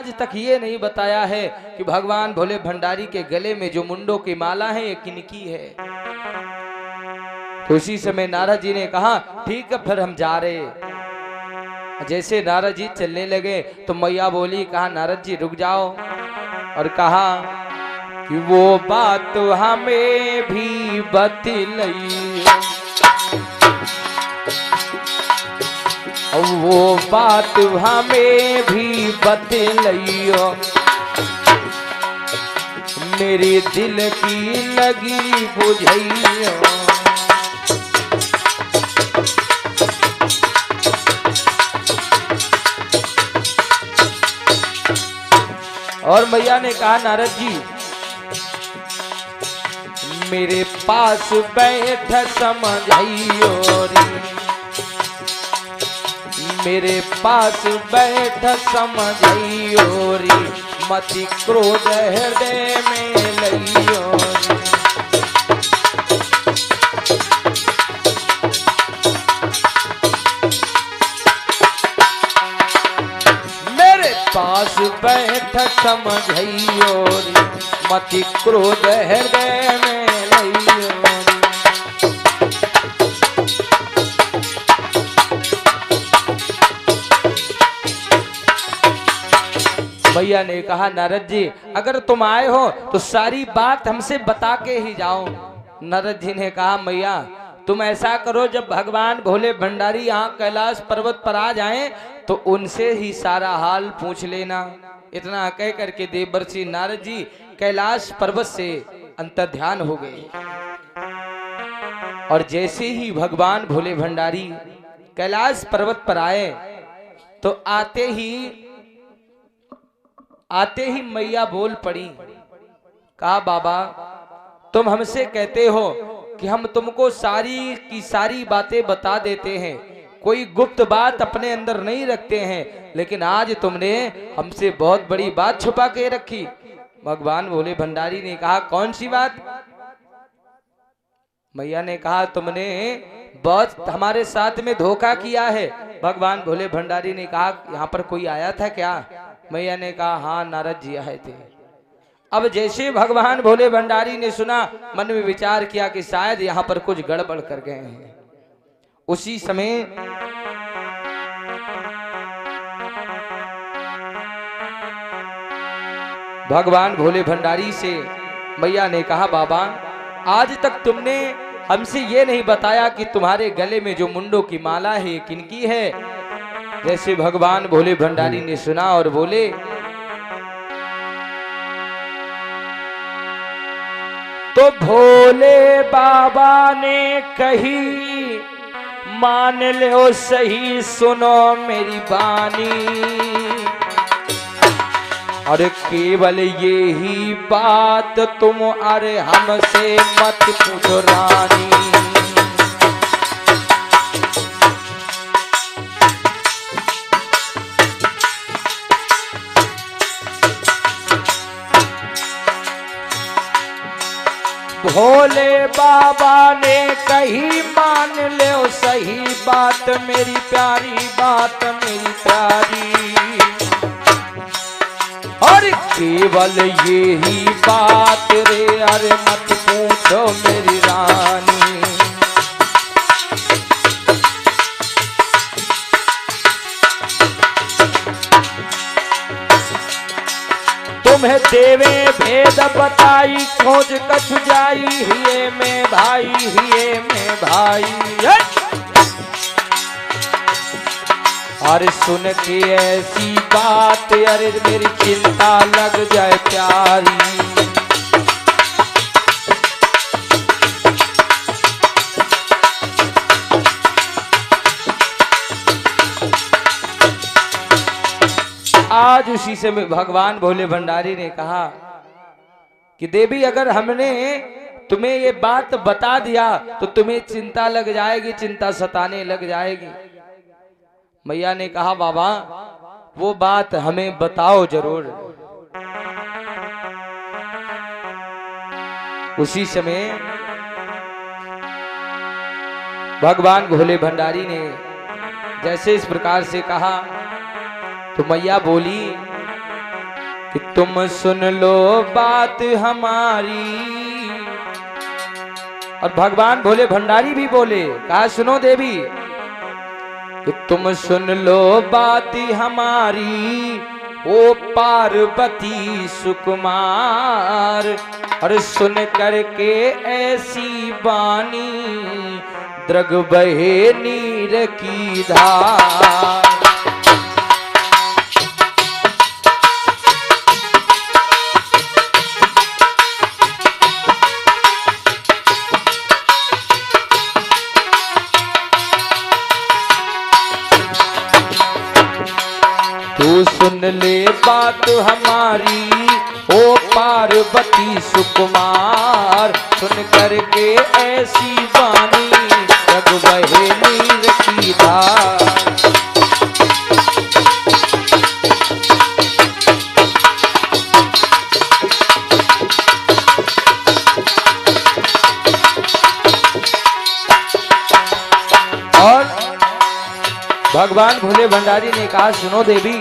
आज तक ये नहीं बताया है कि भगवान भोले भंडारी के गले में जो मुंडों की माला है ये किनकी है। तो उसी समय नारद जी ने कहा ठीक है फिर हम जा रहे। जैसे नारद जी चलने लगे तो मैया बोली, कहा नारद जी रुक जाओ, और कहा कि वो बात हमें भी बतलइयो, वो बात हमें भी बतलइयो, मेरे दिल की लगी बुझइयो। और मैया ने कहा नारद जी मेरे पास बैठ समझइयो रे, मेरे पास बैठ समझइयो रे, मति क्रोध हृदय में लइयो रे। मेरे पास बैठ समझइयो रे, मति क्रोध हृदय में लइयो रे। भैया ने कहा नारद जी अगर तुम आए हो तो सारी बात हमसे बता के ही जाओ। नारद जी ने कहा मैया तुम ऐसा करो, जब भगवान भोले भंडारी यहाँ कैलाश पर्वत पर आ जाएं तो उनसे ही सारा हाल पूछ लेना। इतना कह करके देवर्षि नारद जी कैलाश पर्वत से अंतर्ध्यान हो गए। और जैसे ही भगवान भोले भंडारी कैलाश पर्वत पर आए तो आते ही मैया बोल पड़ी, कहा बाबा तुम हमसे कहते हो कि हम तुमको सारी की सारी बातें बता देते हैं, कोई गुप्त बात अपने अंदर नहीं रखते हैं, लेकिन आज तुमने हमसे बहुत बड़ी बात छुपा के रखी। भगवान भोले भंडारी ने कहा कौन सी बात? मैया ने कहा तुमने बहुत हमारे साथ में धोखा किया है। भगवान भोले भंडारी ने कहा यहाँ पर कोई आया था क्या? मैया ने कहा हाँ नारद जी आए थे। अब जैसे भगवान भोले भंडारी ने सुना, मन में विचार किया कि शायद यहाँ पर कुछ गड़बड़ कर गए हैं। उसी समय भगवान भोले भंडारी से मैया ने कहा बाबा आज तक तुमने हमसे ये नहीं बताया कि तुम्हारे गले में जो मुंडों की माला है किनकी है। जैसे भगवान भोले भंडारी ने सुना और बोले तो भोले बाबा ने कही मान लो सही सुनो मेरी बानी, और केवल ये ही बात तुम अरे हमसे मत पूछो रानी। भोले बाबा ने कही मान लो सही बात मेरी प्यारी, बात मेरी प्यारी, और केवल ये ही बात रे अरे मत पूछो मेरी रानी। तुम्हें देवे भेद बताई खोज कछु जाई हिये में भाई, हिये में भाई। अरे सुन के ऐसी बात अरे मेरी चिंता लग जाए प्यारी। आज उसी समय भगवान भोले भंडारी ने कहा कि देवी अगर हमने तुम्हें ये बात बता दिया तो तुम्हें चिंता लग जाएगी, चिंता सताने लग जाएगी। मैया ने कहा बाबा वो बात हमें बताओ जरूर। उसी समय भगवान भोले भंडारी ने जैसे इस प्रकार से कहा तो मैया बोली कि तुम सुन लो बात हमारी। और भगवान भोले भंडारी भी बोले, कहा सुनो देवी कि तुम सुन लो बात हमारी, ओ पार्वती सुकुमार। और सुन करके ऐसी बानी, द्रग बहे नीर की धार। तू सुन ले बात हमारी, ओ पार्वती सुकुमार। सुन करके ऐसी बानी, जग बहे नीर की धार। और भगवान भोले भंडारी ने कहा सुनो देवी,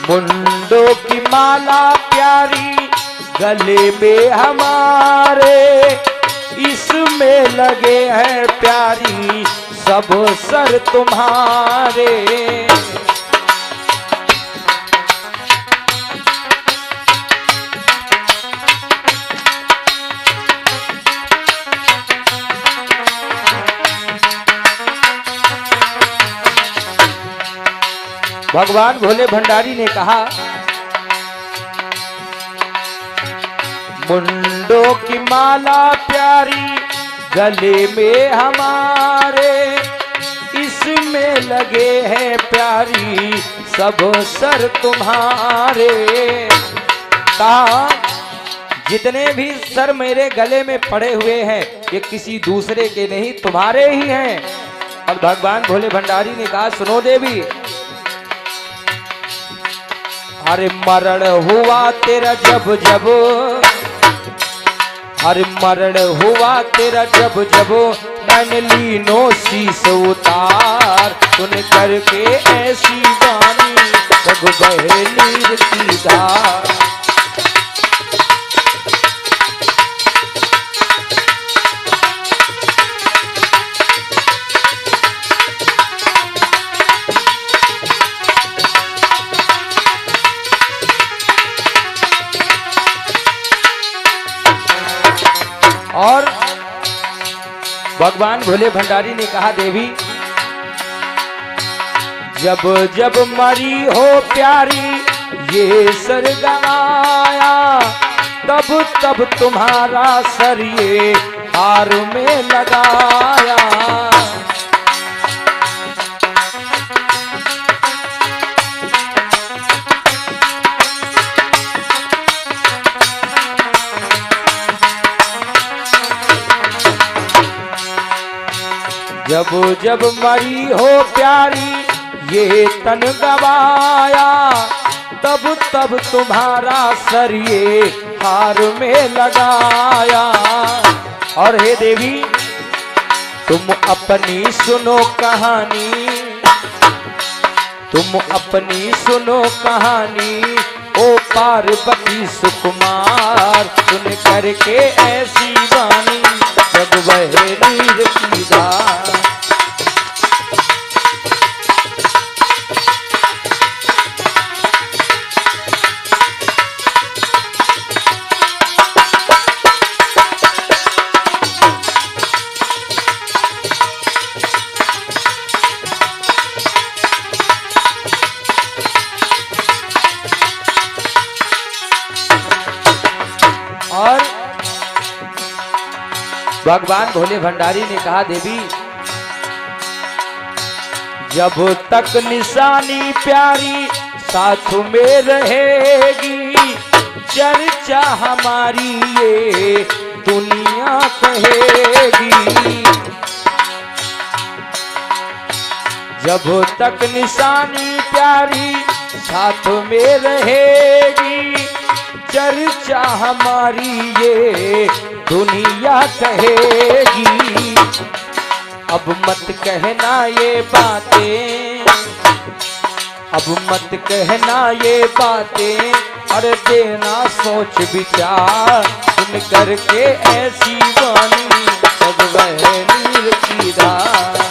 मुंडों की माला प्यारी गले में हमारे, इसमें लगे हैं प्यारी सब सर तुम्हारे। भगवान भोले भंडारी ने कहा मुंडों की माला प्यारी गले में हमारे, इसमें लगे हैं प्यारी सब सर तुम्हारे। कहा जितने भी सर मेरे गले में पड़े हुए हैं ये किसी दूसरे के नहीं तुम्हारे ही हैं। और भगवान भोले भंडारी ने कहा सुनो देवी, अरे मरण हुआ तेरा जब जब, अरे मरण हुआ तेरा जब जब, मैंने लीनो शीस उतार। सुन करके ऐसी बानी, जग बहे नीर की धार। और भगवान भोले भंडारी ने कहा देवी, जब जब मरी हो प्यारी ये सर गवाया, तब तब तुम्हारा सर ये हार में लगाया। जब जब मरी हो प्यारी ये तन गवाया, तब तब तुम्हारा सर ये हार में लगाया। और हे देवी तुम अपनी सुनो कहानी, तुम अपनी सुनो कहानी, ओ पार्वती सुकुमार। सुन करके ऐसी बानी, जग बहे नीर की धार। और भगवान भोले भंडारी ने कहा देवी, जब तक निशानी प्यारी साथ में रहेगी, चर्चा हमारी ये दुनिया कहेगी। जब तक निशानी प्यारी साथ में रहेगी, चर्चा हमारी ये दुनिया कहेगी। अब मत कहना ये बातें, अब मत कहना ये बातें और देना सोच विचार, सुन करके ऐसी वाणी सब वह नीर की धार।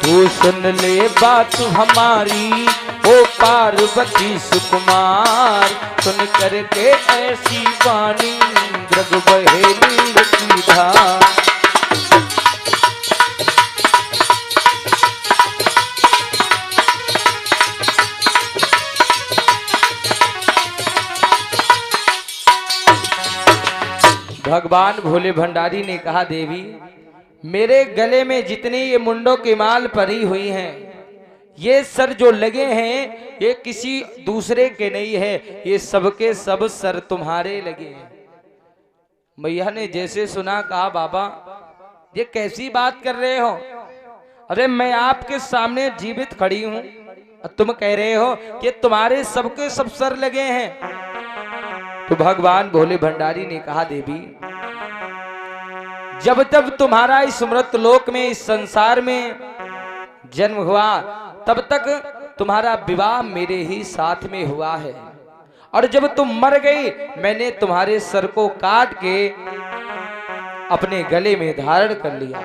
तू सुन ले बात हमारी ओ पार्वती सुकुमार, सुन करके ऐसी वाणी जग बहे नीर की धार। भगवान भोले भंडारी ने कहा, देवी मेरे गले में जितनी ये मुंडों की माल परी हुई हैं, ये सर जो लगे हैं ये किसी दूसरे के नहीं है, ये सबके सब सर तुम्हारे लगे हैं। मैया ने जैसे सुना कहा, बाबा ये कैसी बात कर रहे हो? अरे मैं आपके सामने जीवित खड़ी हूं और तुम कह रहे हो कि तुम्हारे सबके सब सर लगे हैं। तो भगवान भोले भंडारी ने कहा, देवी जब तब तुम्हारा इस मृत लोक में, इस संसार में जन्म हुआ, तब तक तुम्हारा विवाह मेरे ही साथ में हुआ है, और जब तुम मर गई मैंने तुम्हारे सर को काट के अपने गले में धारण कर लिया।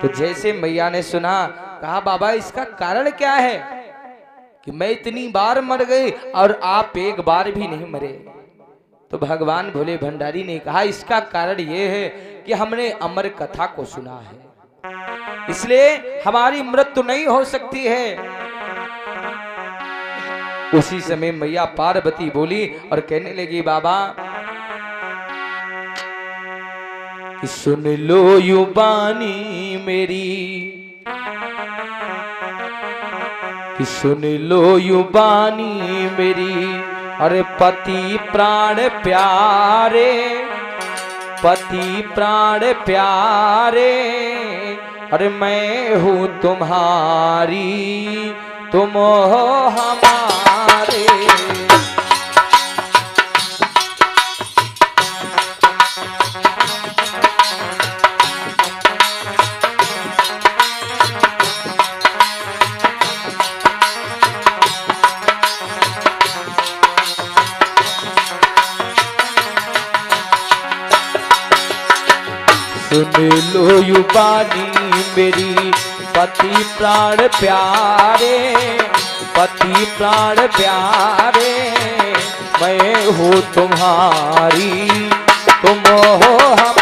तो जैसे मैया ने सुना, कहा बाबा इसका कारण क्या है कि मैं इतनी बार मर गई और आप एक बार भी नहीं मरे? तो भगवान भोले भंडारी ने कहा, इसका कारण यह है कि हमने अमर कथा को सुना है, इसलिए हमारी मृत्यु नहीं हो सकती है। उसी समय मैया पार्वती बोली और कहने लगी, बाबा कि सुन लो युबानी मेरी, कि सुन लो युबानी मेरी, अरे पति प्राण प्यारे, पति प्राण प्यारे, अरे मैं हूँ तुम्हारी तुम हो हमारे। सुन लो युबानी मेरी, पति प्राण प्यारे, पति प्राण प्यारे, मैं हूँ तुम्हारी तुम हो हम